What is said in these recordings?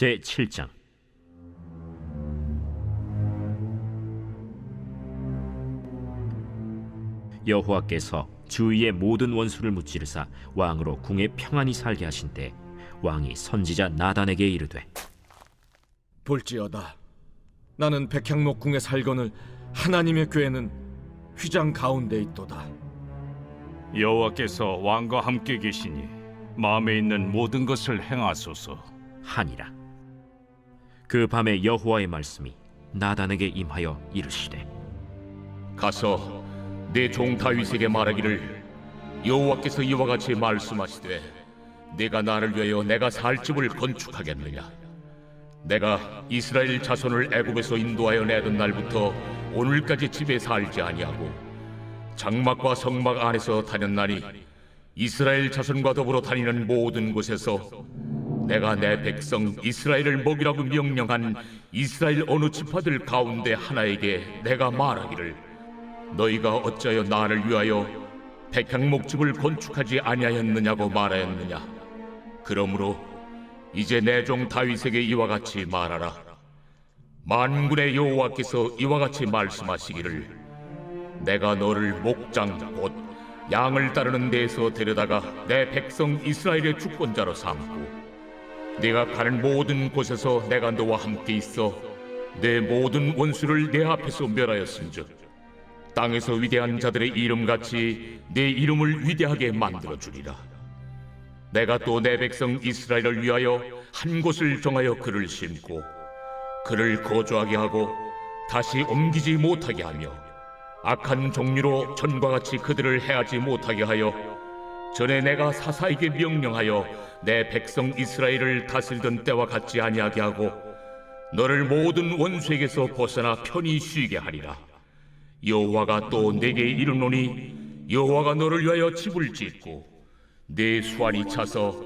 제7장. 여호와께서 주위의 모든 원수를 무찌르사 왕으로 궁에 평안히 살게 하신 때 왕이 선지자 나단에게 이르되, 볼지어다, 나는 백향목 궁에 살거늘 하나님의 궤는 휘장 가운데 있도다. 여호와께서 왕과 함께 계시니 마음에 있는 모든 것을 행하소서 하니라. 그 밤에 여호와의 말씀이 나단에게 임하여 이르시되, 가서 내 종 다윗에게 말하기를, 여호와께서 이와 같이 말씀하시되, 내가 나를 위하여 내가 살 집을 건축하겠느냐? 내가 이스라엘 자손을 애굽에서 인도하여 내던 날부터 오늘까지 집에 살지 아니하고 장막과 성막 안에서 다녔나니, 이스라엘 자손과 더불어 다니는 모든 곳에서 내가 내 백성 이스라엘을 먹이라고 명령한 이스라엘 어느 지파들 가운데 하나에게 내가 말하기를, 너희가 어찌하여 나를 위하여 백향목집을 건축하지 아니하였느냐고 말하였느냐? 그러므로 이제 내 종 다윗에게 이와 같이 말하라. 만군의 여호와께서 이와 같이 말씀하시기를, 내가 너를 목장 곧 양을 따르는 데에서 데려다가 내 백성 이스라엘의 주권자로 삼고, 네가 가는 모든 곳에서 내가 너와 함께 있어 내 모든 원수를 내 앞에서 멸하였은즉 땅에서 위대한 자들의 이름같이 내 이름을 위대하게 만들어주리라. 내가 또 내 백성 이스라엘을 위하여 한 곳을 정하여 그를 심고 그를 거주하게 하고 다시 옮기지 못하게 하며, 악한 종류로 전과 같이 그들을 해하지 못하게 하여 전에 내가 사사에게 명령하여 내 백성 이스라엘을 다스리던 때와 같지 아니하게 하고 너를 모든 원수에게서 벗어나 편히 쉬게 하리라. 여호와가 또 내게 이르노니, 여호와가 너를 위하여 집을 짓고 내 수완이 차서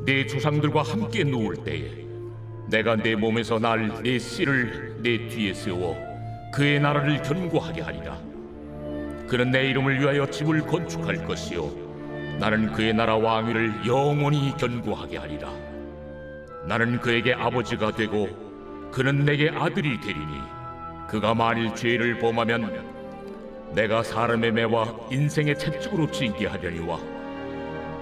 내 조상들과 함께 누울 때에 내가 내 몸에서 날 내 씨를 내 뒤에 세워 그의 나라를 견고하게 하리라. 그는 내 이름을 위하여 집을 건축할 것이요 나는 그의 나라 왕위를 영원히 견고하게 하리라. 나는 그에게 아버지가 되고 그는 내게 아들이 되리니, 그가 만일 죄를 범하면 내가 사람의 매와 인생의 채찍으로 징계하려니와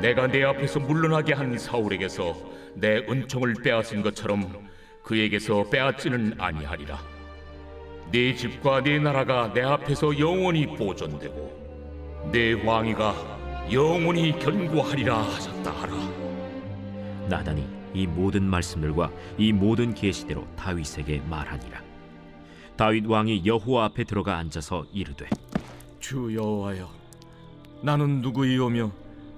내가 내 앞에서 물러나게 한 사울에게서 내 은총을 빼앗은 것처럼 그에게서 빼앗지는 아니하리라. 네 집과 네 나라가 내 앞에서 영원히 보존되고 내 왕위가 영원히 견고하리라 하셨다 하라. 나단이 이 모든 말씀들과 이 모든 계시대로 다윗에게 말하니라. 다윗 왕이 여호와 앞에 들어가 앉아서 이르되, 주 여호와여, 나는 누구이오며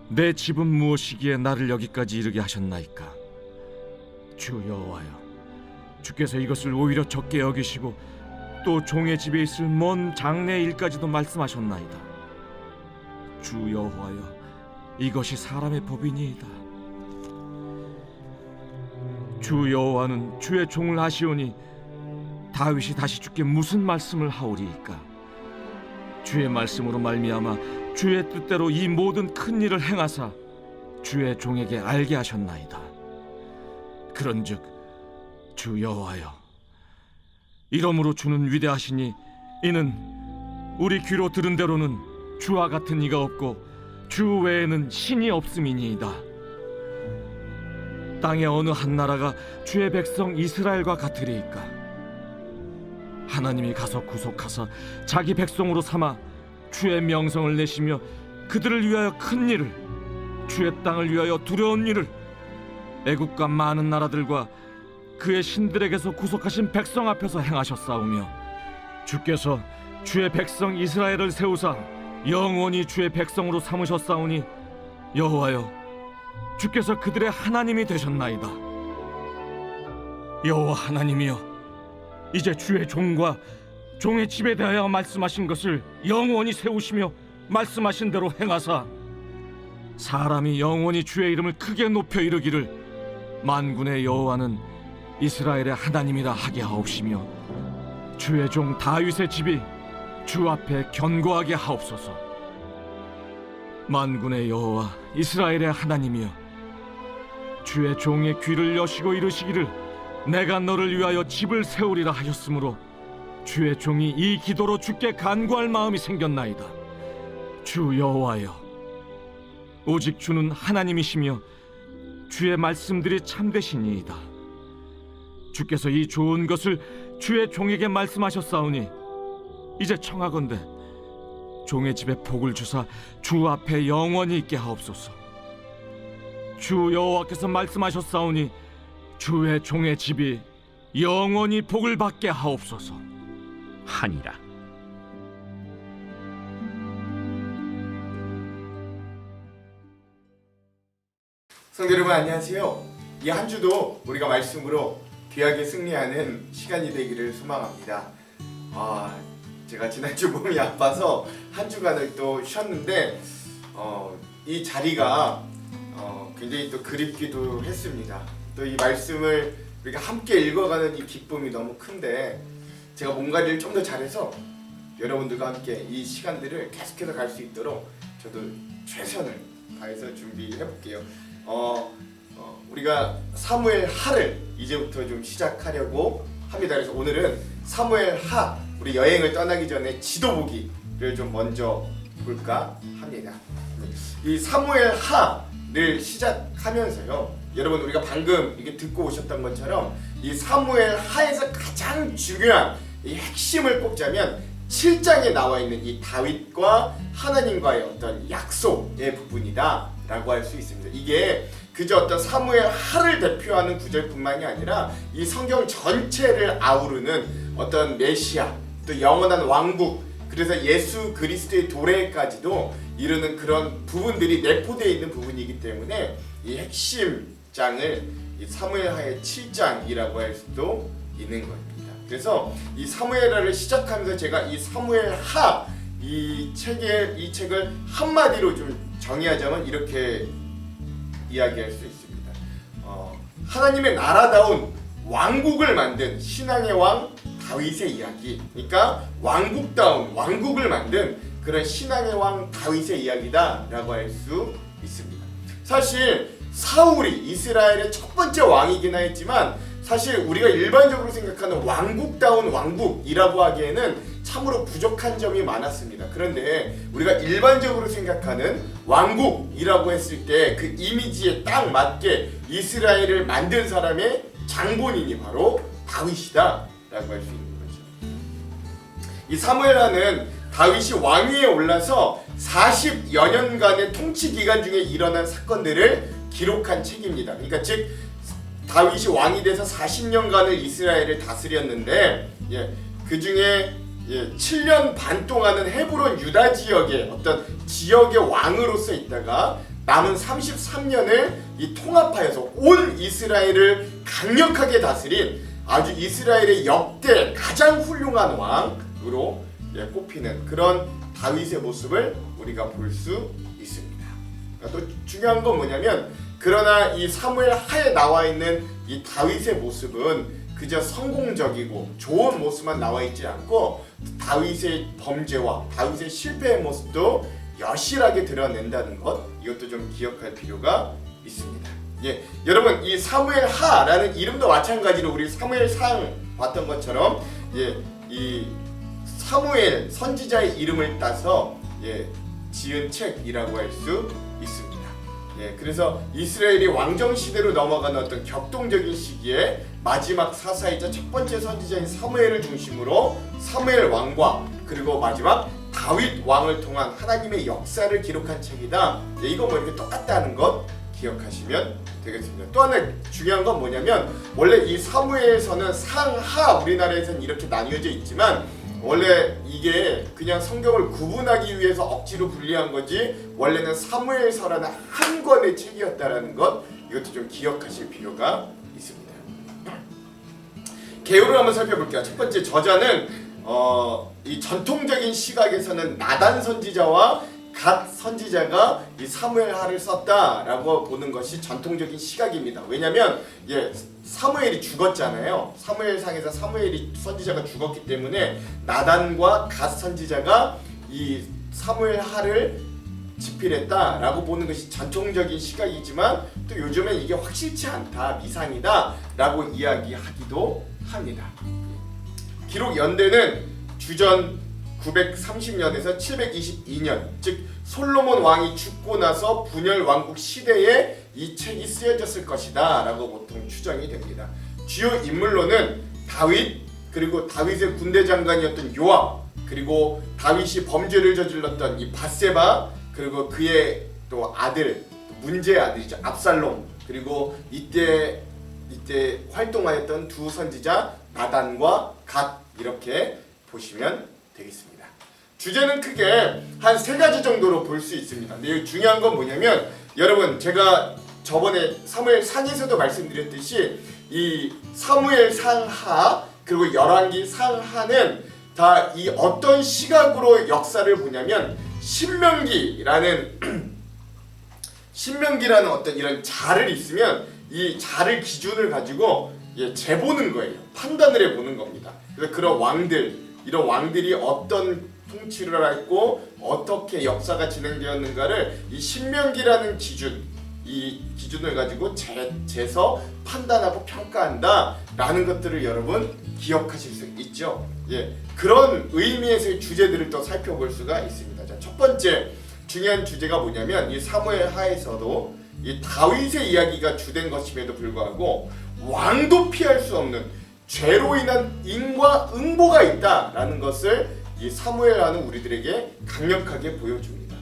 내 집은 무엇이기에 나를 여기까지 이르게 하셨나이까? 주 여호와여, 주께서 이것을 오히려 적게 여기시고 또 종의 집에 있을 먼 장래 일까지도 말씀하셨나이다. 주 여호와여, 이것이 사람의 법이니이다. 주 여호와는 주의 종을 아시오니 다윗이 다시 주께 무슨 말씀을 하오리이까? 주의 말씀으로 말미암아 주의 뜻대로 이 모든 큰 일을 행하사 주의 종에게 알게 하셨나이다. 그런즉 주 여호와여, 이러므로 주는 위대하시니 이는 우리 귀로 들은 대로는 주와 같은 이가 없고 주 외에는 신이 없음이니이다. 땅의 어느 한 나라가 주의 백성 이스라엘과 같으리이까? 하나님이 가서 구속하사 자기 백성으로 삼아 주의 명성을 내시며 그들을 위하여 큰 일을, 주의 땅을 위하여 두려운 일을 애국과 많은 나라들과 그의 신들에게서 구속하신 백성 앞에서 행하셨사오며, 주께서 주의 백성 이스라엘을 세우사 영원히 주의 백성으로 삼으셨사오니 여호와여, 주께서 그들의 하나님이 되셨나이다. 여호와 하나님이여, 이제 주의 종과 종의 집에 대하여 말씀하신 것을 영원히 세우시며 말씀하신 대로 행하사 사람이 영원히 주의 이름을 크게 높여 이르기를, 만군의 여호와는 이스라엘의 하나님이라 하게 하옵시며 주의 종 다윗의 집이 주 앞에 견고하게 하옵소서. 만군의 여호와 이스라엘의 하나님이여, 주의 종의 귀를 여시고 이르시기를, 내가 너를 위하여 집을 세우리라 하였으므로 주의 종이 이 기도로 주께 간구할 마음이 생겼나이다. 주 여호와여, 오직 주는 하나님이시며 주의 말씀들이 참되시니이다. 주께서 이 좋은 것을 주의 종에게 말씀하셨사오니 이제 청하건대 종의 집에 복을 주사 주 앞에 영원히 있게 하옵소서. 주 여호와께서 말씀하셨사오니 주의 종의 집이 영원히 복을 받게 하옵소서 하니라. 성도 여러분 안녕하세요. 이 한 주도 우리가 말씀으로 귀하게 승리하는 시간이 되기를 소망합니다. 제가 지난주 몸이 아파서 한 주간을 또 쉬었는데 이 자리가 굉장히 또 그립기도 했습니다. 또 이 말씀을 우리가 함께 읽어가는 이 기쁨이 너무 큰데 제가 몸 관리를 좀 더 잘해서 여러분들과 함께 이 시간들을 계속해서 갈 수 있도록 저도 최선을 다해서 준비해 볼게요. 우리가 사무엘 하를 이제부터 좀 시작하려고 합니다. 그래서 오늘은 사무엘 하, 우리 여행을 떠나기 전에 지도보기를 좀 먼저 볼까 합니다. 이 사무엘 하를 시작하면서요, 여러분 우리가 방금 이렇게 듣고 오셨던 것처럼 이 사무엘 하에서 가장 중요한 이 핵심을 꼽자면 7장에 나와 있는 이 다윗과 하나님과의 어떤 약속의 부분이다 라고 할 수 있습니다. 이게 그저 어떤 사무엘 하를 대표하는 구절뿐만이 아니라 이 성경 전체를 아우르는 어떤 메시아, 또 영원한 왕국, 그래서 예수 그리스도의 도래까지도 이루는 그런 부분들이 내포되어 있는 부분이기 때문에 이 핵심장을 이 사무엘 하의 7장이라고 할 수도 있는 겁니다. 그래서 이 사무엘 하를 시작하면서 제가 이 사무엘 하 이 책을 한마디로 좀 정의하자면 이렇게 이야기할 수 있습니다. 하나님의 나라다운 왕국을 만든 신앙의 왕 다윗의 이야기, 그러니까 왕국다운 왕국을 만든 그런 신앙의 왕 다윗의 이야기다라고 할 수 있습니다. 사실 사울이 이스라엘의 첫 번째 왕이긴 했지만 사실 우리가 일반적으로 생각하는 왕국다운 왕국이라고 하기에는 참으로 부족한 점이 많았습니다. 그런데 우리가 일반적으로 생각하는 왕국이라고 했을 때 그 이미지에 딱 맞게 이스라엘을 만든 사람의 장본인이 바로 다윗이다 라고 할 수 있는 거죠. 이 사무엘하는 다윗이 왕위에 올라서 40여 년간의 통치 기간 중에 일어난 사건들을 기록한 책입니다. 그러니까 즉 다윗이 왕이 돼서 40년간을 이스라엘을 다스렸는데 그 중에 7년 반 동안은 헤브론 유다 지역의 어떤 지역의 왕으로서 있다가 남은 33년을 이 통합하여서 온 이스라엘을 강력하게 다스린 아주 이스라엘의 역대 가장 훌륭한 왕으로 꼽히는 그런 다윗의 모습을 우리가 볼 수 있습니다. 또 중요한 건 뭐냐면 그러나 이 사무엘 하에 나와 있는 이 다윗의 모습은 그저 성공적이고 좋은 모습만 나와 있지 않고 다윗의 범죄와 다윗의 실패의 모습도 여실하게 드러낸다는 것, 이것도 좀 기억할 필요가 있습니다. 여러분 이 사무엘 하라는 이름도 마찬가지로 우리 사무엘상 봤던 것처럼 이 사무엘 선지자의 이름을 따서 지은 책이라고 할 수 있습니다. 그래서 이스라엘이 왕정 시대로 넘어가는 어떤 격동적인 시기에 마지막 사사이자 첫 번째 선지자인 사무엘을 중심으로 사무엘 왕과 그리고 마지막 다윗 왕을 통한 하나님의 역사를 기록한 책이다. 이거 뭐 이렇게 똑같다는 것 기억하시면 되겠습니다. 또 하나 중요한 건 뭐냐면 원래 이 사무엘서는 상하, 우리나라에서는 이렇게 나뉘어져 있지만 원래 이게 그냥 성경을 구분하기 위해서 억지로 분리한 거지 원래는 사무엘서라는 한 권의 책이었다라는 것, 이것도 좀 기억하실 필요가 있습니다. 개요를 한번 살펴볼게요. 첫 번째 저자는 이 전통적인 시각에서는 나단 선지자와 갓 선지자가 이 사무엘하를 썼다라고 보는 것이 전통적인 시각입니다. 왜냐하면 사무엘이 죽었잖아요. 사무엘상에서 사무엘이 선지자가 죽었기 때문에 나단과 갓 선지자가 이 사무엘하를 집필했다라고 보는 것이 전통적인 시각이지만 또 요즘엔 이게 확실치 않다, 미상이다라고 이야기하기도 합니다. 기록 연대는 주전 930년에서 722년, 즉 솔로몬 왕이 죽고 나서 분열 왕국 시대에 이 책이 쓰여졌을 것이다 라고 보통 추정이 됩니다. 주요 인물로는 다윗, 그리고 다윗의 군대 장관이었던 요압, 그리고 다윗이 범죄를 저질렀던 이 밧세바, 그리고 그의 또 아들, 문제의 아들이죠, 압살롬, 그리고 이때 활동하였던 두 선지자 나단과 갓, 이렇게 보시면 되겠습니다. 주제는 크게 한 3가지 정도로 볼 수 있습니다. 근데 중요한 건 뭐냐면, 여러분 제가 저번에 사무엘 상에서도 말씀드렸듯이 이 사무엘 상하 그리고 열왕기 상하는 다 이 어떤 시각으로 역사를 보냐면 신명기라는 어떤 이런 자를 있으면 이 자를 기준을 가지고 재보는 거예요. 판단을 해보는 겁니다. 그래서 그런 왕들, 이런 왕들이 어떤 통치를 했고 어떻게 역사가 진행되었는가를 이 신명기라는 이 기준을 가지고 재서 판단하고 평가한다라는 것들을 여러분 기억하실 수 있죠. 그런 의미에서의 주제들을 또 살펴볼 수가 있습니다. 자, 첫 번째 중요한 주제가 뭐냐면 이 사무엘 하에서도 이 다윗의 이야기가 주된 것임에도 불구하고 왕도 피할 수 없는 죄로 인한 인과 응보가 있다라는 것을 이 사무엘하는 우리들에게 강력하게 보여줍니다.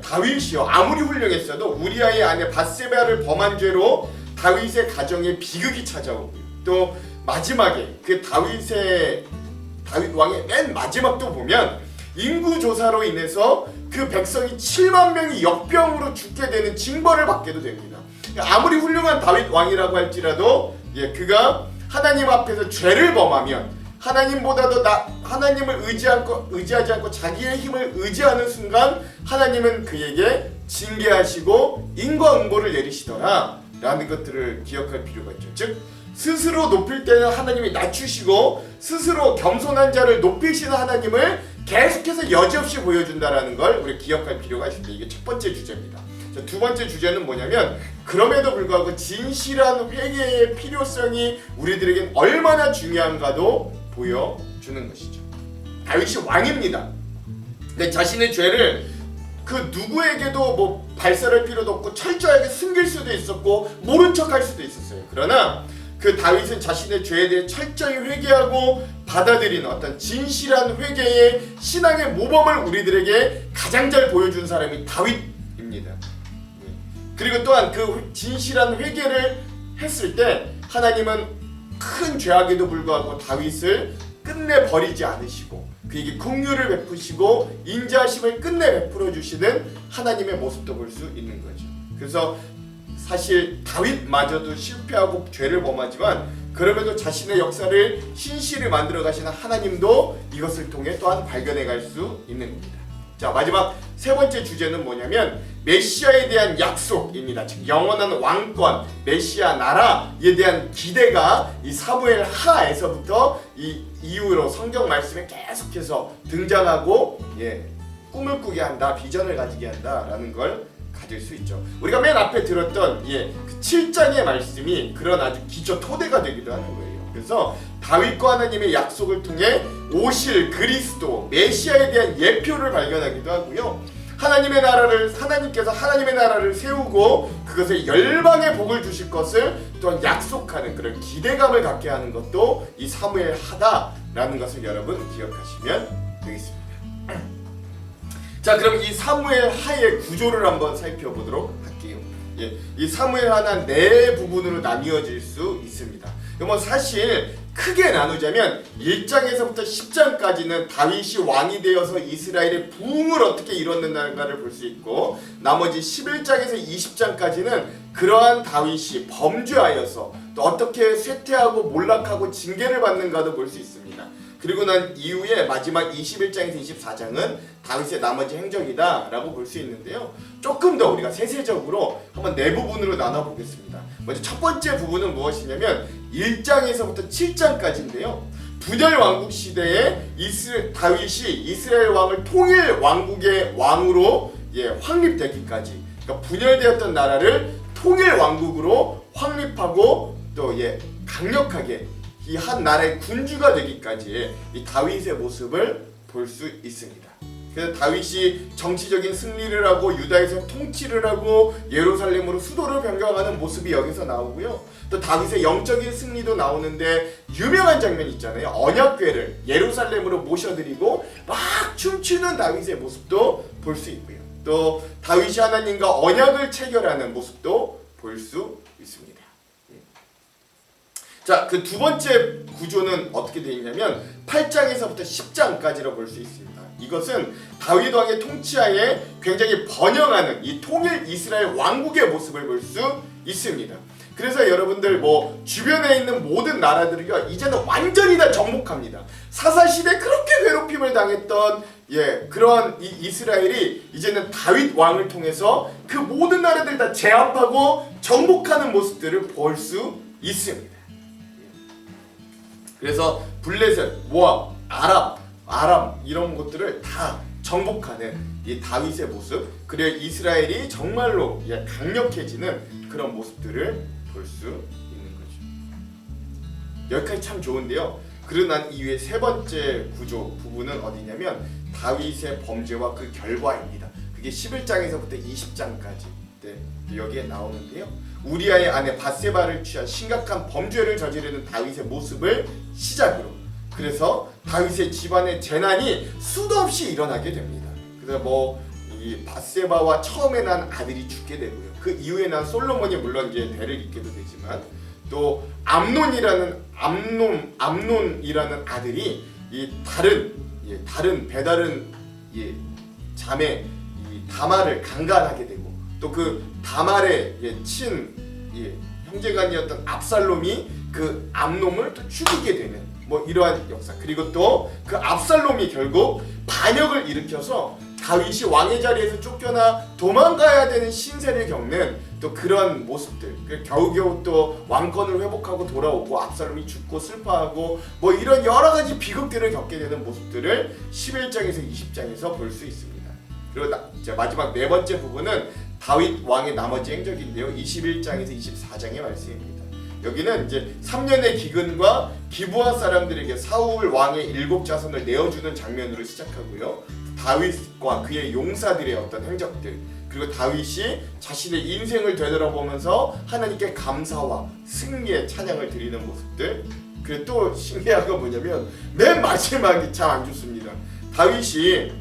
다윗이요, 아무리 훌륭했어도 우리아의 아내 밧세바를 범한 죄로 다윗의 가정에 비극이 찾아오고요. 또 마지막에 그 다윗 왕의 맨 마지막도 보면 인구 조사로 인해서 그 백성이 7만 명이 역병으로 죽게 되는 징벌을 받게도 됩니다. 아무리 훌륭한 다윗 왕이라고 할지라도 그가 하나님 앞에서 죄를 범하면 하나님보다도 하나님을 의지하지 않고 자기의 힘을 의지하는 순간 하나님은 그에게 징계하시고 인과응보를 내리시더라 라는 것들을 기억할 필요가 있죠. 즉 스스로 높일 때는 하나님이 낮추시고 스스로 겸손한 자를 높이시는 하나님을 계속해서 여지없이 보여준다라는 걸 우리 기억할 필요가 있습니다. 이게 첫 번째 주제입니다. 자, 두 번째 주제는 뭐냐면 그럼에도 불구하고 진실한 회개의 필요성이 우리들에겐 얼마나 중요한가도 보여주는 것이죠. 다윗이 왕입니다. 근데 자신의 죄를 그 누구에게도 뭐 발설할 필요도 없고 철저하게 숨길 수도 있었고 모른 척할 수도 있었어요. 그러나 그 다윗은 자신의 죄에 대해 철저히 회개하고 받아들이는 어떤 진실한 회개의 신앙의 모범을 우리들에게 가장 잘 보여준 사람이 다윗입니다. 그리고 또한 그 진실한 회개를 했을 때 하나님은 큰 죄악에도 불구하고 다윗을 끝내 버리지 않으시고 그에게 긍휼을 베푸시고 인자하심을 끝내 베풀어 주시는 하나님의 모습도 볼 수 있는 거죠. 그래서 사실 다윗마저도 실패하고 죄를 범하지만 그럼에도 자신의 역사를 신실히 만들어 가시는 하나님도 이것을 통해 또한 발견해 갈 수 있는 겁니다. 자, 마지막 세 번째 주제는 뭐냐면 메시아에 대한 약속입니다. 즉 영원한 왕권, 메시아 나라에 대한 기대가 이 사무엘 하에서부터 이 이후로 성경 말씀에 계속해서 등장하고 꿈을 꾸게 한다, 비전을 가지게 한다라는 걸 가질 수 있죠. 우리가 맨 앞에 들었던 그 7장의 말씀이 그런 아주 기초 토대가 되기도 하는 거예요. 그래서 다윗과 하나님의 약속을 통해 오실 그리스도 메시아에 대한 예표를 발견하기도 하고요. 하나님께서 하나님의 나라를 세우고 그것에 열방의 복을 주실 것을 또한 약속하는 그런 기대감을 갖게 하는 것도 이 사무엘 하다라는 것을 여러분 기억하시면 되겠습니다. 자, 그럼 이 사무엘 하의 구조를 한번 살펴보도록 할게요. 이 사무엘 하는 네 부분으로 나뉘어질 수 있습니다. 뭐 사실 크게 나누자면 1장에서부터 10장까지는 다윗이 왕이 되어서 이스라엘의 부흥을 어떻게 이뤘는가를 볼 수 있고 나머지 11장에서 20장까지는 그러한 다윗이 범죄하여서 또 어떻게 쇠퇴하고 몰락하고 징계를 받는가도 볼 수 있습니다. 그리고 난 이후에 마지막 21장에서 24장은 다윗의 나머지 행적이다라고 볼 수 있는데요. 조금 더 우리가 세세적으로 한번 네 부분으로 나눠보겠습니다. 먼저 첫 번째 부분은 무엇이냐면 1장에서부터 7장까지인데요. 분열 왕국 시대에 다윗이 이스라엘 왕을 통일 왕국의 왕으로 확립되기까지, 그러니까 분열되었던 나라를 통일 왕국으로 확립하고 또 강력하게 이 한 나라의 군주가 되기까지의 이 다윗의 모습을 볼 수 있습니다. 그래서 다윗이 정치적인 승리를 하고 유다에서 통치를 하고 예루살렘으로 수도를 변경하는 모습이 여기서 나오고요. 또 다윗의 영적인 승리도 나오는데 유명한 장면 있잖아요. 언약궤를 예루살렘으로 모셔드리고 막 춤추는 다윗의 모습도 볼 수 있고요. 또 다윗이 하나님과 언약을 체결하는 모습도 볼 수 있습니다. 자, 그 두 번째 구조는 어떻게 되어 있냐면 8장에서부터 10장까지로 볼 수 있습니다. 이것은 다윗 왕의 통치하에 굉장히 번영하는 이 통일 이스라엘 왕국의 모습을 볼 수 있습니다. 그래서 여러분들 주변에 있는 모든 나라들이요 이제는 완전히 다 정복합니다. 사사시대 그렇게 괴롭힘을 당했던 그런 이 이스라엘이 이제는 다윗 왕을 통해서 그 모든 나라들 다 제압하고 정복하는 모습들을 볼 수 있습니다. 그래서 블레셋, 모압, 아람 이런 것들을 다 정복하는 이 다윗의 모습, 그리고 이스라엘이 정말로 강력해지는 그런 모습들을 볼 수 있는 거죠. 여기까지 참 좋은데요. 그러고 난 이후에 세 번째 구조 부분은 어디냐면 다윗의 범죄와 그 결과입니다. 그게 11장에서부터 20장까지 여기에 나오는데요. 우리아의 아내 바세바를 취한 심각한 범죄를 저지르는 다윗의 모습을 시작으로, 그래서 다윗의 집안의 재난이 수도 없이 일어나게 됩니다. 그래서 이 바세바와 처음에 난 아들이 죽게 되고요. 그 이후에 난 솔로몬이 물론 이제 대를 잇게도 되지만 또 암논이라는 아들이 이 다른 배다른 자매 이 다말을 강간하게 되고, 또 그 다말의 형제간이었던 압살롬이 그 암놈을 또 죽이게 되는 이러한 역사, 그리고 또 그 압살롬이 결국 반역을 일으켜서 다윗이 왕의 자리에서 쫓겨나 도망가야 되는 신세를 겪는 또 그런 모습들, 겨우겨우 또 왕권을 회복하고 돌아오고 압살롬이 죽고 슬퍼하고 이런 여러 가지 비극들을 겪게 되는 모습들을 11장에서 20장에서 볼 수 있습니다. 그리고 이제 마지막 네 번째 부분은 다윗 왕의 나머지 행적인데요. 21장에서 24장의 말씀입니다. 여기는 이제 3년의 기근과 기브아 사람들에게 사울 왕의 7자손을 내어주는 장면으로 시작하고요. 다윗과 그의 용사들의 어떤 행적들, 그리고 다윗이 자신의 인생을 되돌아보면서 하나님께 감사와 승리의 찬양을 드리는 모습들. 그리고 또 신기한 건 뭐냐면 맨 마지막이 참 안 좋습니다. 다윗이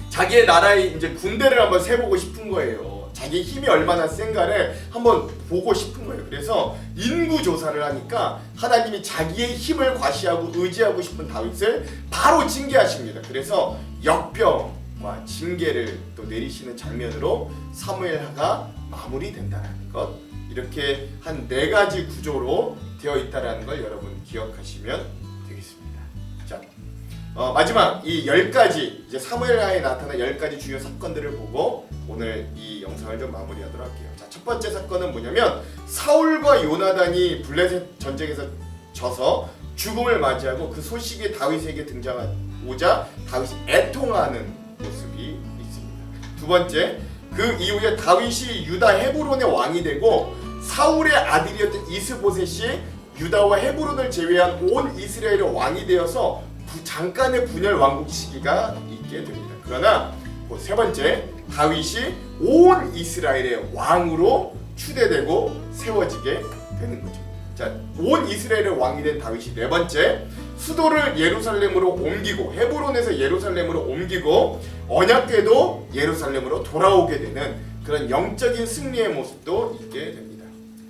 자기의 나라의 이제 군대를 한번 세보고 싶은 거예요. 자기 힘이 얼마나 센가를 한번 보고 싶은 거예요. 그래서 인구 조사를 하니까 하나님이 자기의 힘을 과시하고 의지하고 싶은 다윗을 바로 징계하십니다. 그래서 역병과 징계를 또 내리시는 장면으로 사무엘하가 마무리된다는 것, 이렇게 한 4가지 구조로 되어 있다는 걸 여러분 기억하시면 되겠습니다. 자, 마지막 이 10가지 이제 사무엘하에 나타난 10가지 주요 사건들을 보고 오늘 이 영상을 좀 마무리하도록 할게요. 자, 첫 번째 사건은 뭐냐면 사울과 요나단이 블레셋 전쟁에서 져서 죽음을 맞이하고 그 소식이 다윗에게 등장하고자 다윗이 애통하는 모습이 있습니다. 두 번째, 그 이후에 다윗이 유다 헤브론의 왕이 되고 사울의 아들이었던 이스보셋이 유다와 헤브론을 제외한 온 이스라엘의 왕이 되어서 잠깐의 분열 왕국 시기가 있게 됩니다. 그러나 세 번째, 다윗이 온 이스라엘의 왕으로 추대되고 세워지게 되는 거죠. 자, 온 이스라엘의 왕이 된 다윗이 네 번째, 수도를 예루살렘으로 옮기고 헤브론에서 예루살렘으로 옮기고 언약궤도 예루살렘으로 돌아오게 되는 그런 영적인 승리의 모습도 있게 됩니다.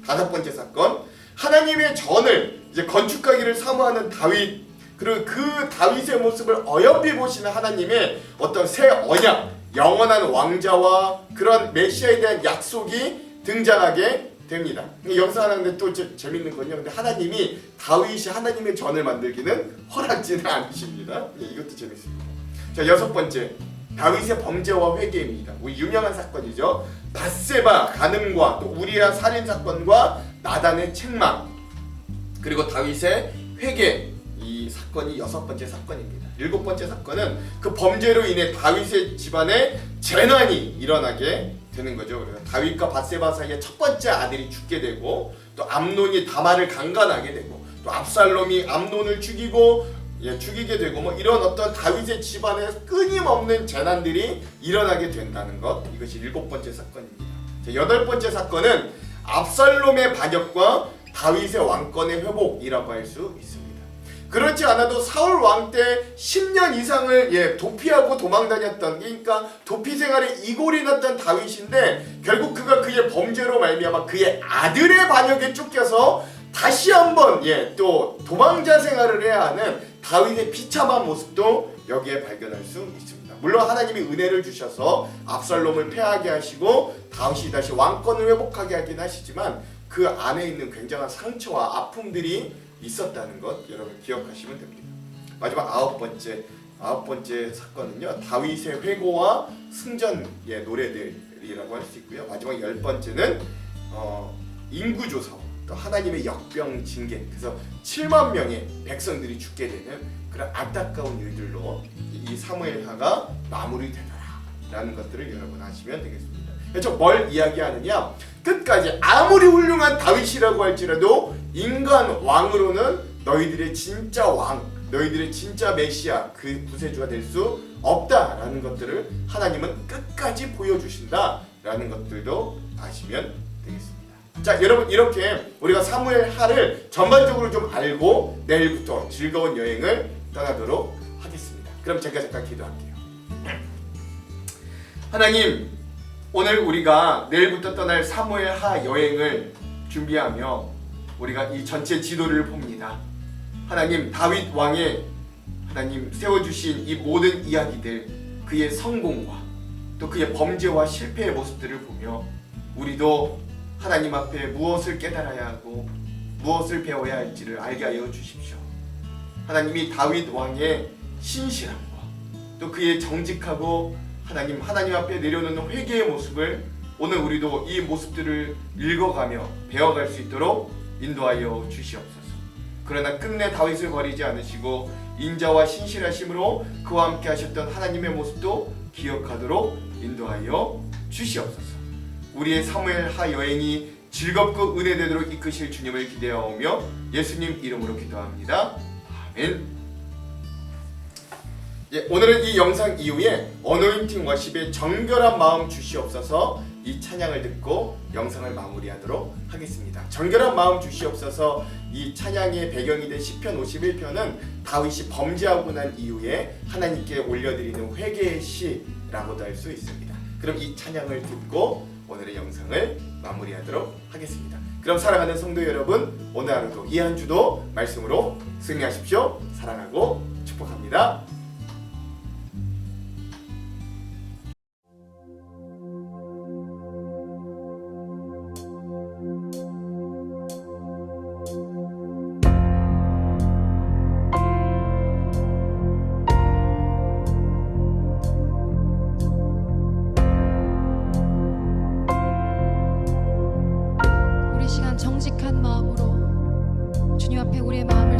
다섯 번째 사건, 하나님의 전을 이제 건축하기를 사모하는 다윗, 그리고 그 다윗의 모습을 어여삐 보시는 하나님의 어떤 새 언약, 영원한 왕자와 그런 메시아에 대한 약속이 등장하게 됩니다. 여기서 하는데 또 재밌는 건요. 근데 하나님이 다윗이 하나님의 전을 만들기는 허락지는 않으십니다. 이것도 재밌습니다. 자, 여섯 번째, 다윗의 범죄와 회개입니다. 유명한 사건이죠. 밧세바 간음과 또 우리아 살인 사건과 나단의 책망, 그리고 다윗의 회개, 이 사건이 여섯 번째 사건입니다. 일곱 번째 사건은 그 범죄로 인해 다윗의 집안에 재난이 일어나게 되는 거죠. 그래서 다윗과 밧세바 사이에 첫 번째 아들이 죽게 되고 또 암논이 다말을 강간하게 되고 또 압살롬이 암논을 죽이게 되고 뭐 이런 어떤 다윗의 집안에 끊임없는 재난들이 일어나게 된다는 것, 이것이 일곱 번째 사건입니다. 여덟 번째 사건은 압살롬의 반역과 다윗의 왕권의 회복이라고 할 수 있습니다. 그렇지 않아도 사울 왕 때 10년 이상을 도피하고 도망다녔던, 그러니까 도피 생활에 이골이 났던 다윗인데 결국 그가 그의 범죄로 말미암아 그의 아들의 반역에 쫓겨서 다시 한번 또 도망자 생활을 해야 하는 다윗의 비참한 모습도 여기에 발견할 수 있습니다. 물론 하나님이 은혜를 주셔서 압살롬을 패하게 하시고 다윗이 다시 왕권을 회복하게 하긴 하시지만 그 안에 있는 굉장한 상처와 아픔들이 있었다는 것 여러분 기억하시면 됩니다. 마지막 아홉 번째 사건은요, 다윗의 회고와 승전 노래들이라고 할 수 있고요. 마지막 열 번째는 인구조사, 또 하나님의 역병 징계, 그래서 7만 명의 백성들이 죽게 되는 그런 안타까운 일들로 이 사무엘하가 마무리되더라라는 것들을 여러분 아시면 되겠습니다. 그래서 뭘 이야기하느냐, 끝까지 아무리 훌륭한 다윗이라고 할지라도 인간 왕으로는 너희들의 진짜 왕, 너희들의 진짜 메시아, 그 구세주가 될 수 없다라는 것들을 하나님은 끝까지 보여주신다라는 것들도 아시면 되겠습니다. 자, 여러분, 이렇게 우리가 사무엘하를 전반적으로 좀 알고 내일부터 즐거운 여행을 떠나도록 하겠습니다. 그럼 제가 잠깐 기도할게요. 하나님, 오늘 우리가 내일부터 떠날 사무엘하 여행을 준비하며 우리가 이 전체 지도를 봅니다. 하나님, 다윗 왕의 하나님 세워주신 이 모든 이야기들, 그의 성공과 또 그의 범죄와 실패의 모습들을 보며 우리도 하나님 앞에 무엇을 깨달아야 하고 무엇을 배워야 할지를 알게 하여 주십시오. 하나님이 다윗 왕의 신실함과 또 그의 정직하고 하나님 앞에 내려놓는 회개의 모습을 오늘 우리도 이 모습들을 읽어가며 배워갈 수 있도록 인도하여 주시옵소서. 그러나 끝내 다윗을 버리지 않으시고 인자와 신실하심으로 그와 함께 하셨던 하나님의 모습도 기억하도록 인도하여 주시옵소서. 우리의 사무엘하 여행이 즐겁고 은혜되도록 이끄실 주님을 기대하오며 예수님 이름으로 기도합니다. 아멘. 오늘은 이 영상 이후에 어노인팅 워십의 정결한 마음 주시옵소서 이 찬양을 듣고 영상을 마무리하도록 하겠습니다. 정결한 마음 주시옵소서 이 찬양의 배경이 된 시편 51편은 다윗이 범죄하고 난 이후에 하나님께 올려드리는 회개의 시라고도 할 수 있습니다. 그럼 이 찬양을 듣고 오늘의 영상을 마무리하도록 하겠습니다. 그럼 사랑하는 성도 여러분, 오늘 하루도 이 한 주도 말씀으로 승리하십시오. 사랑하고 축복합니다. 정직한 마음으로 주님 앞에 우리의 마음을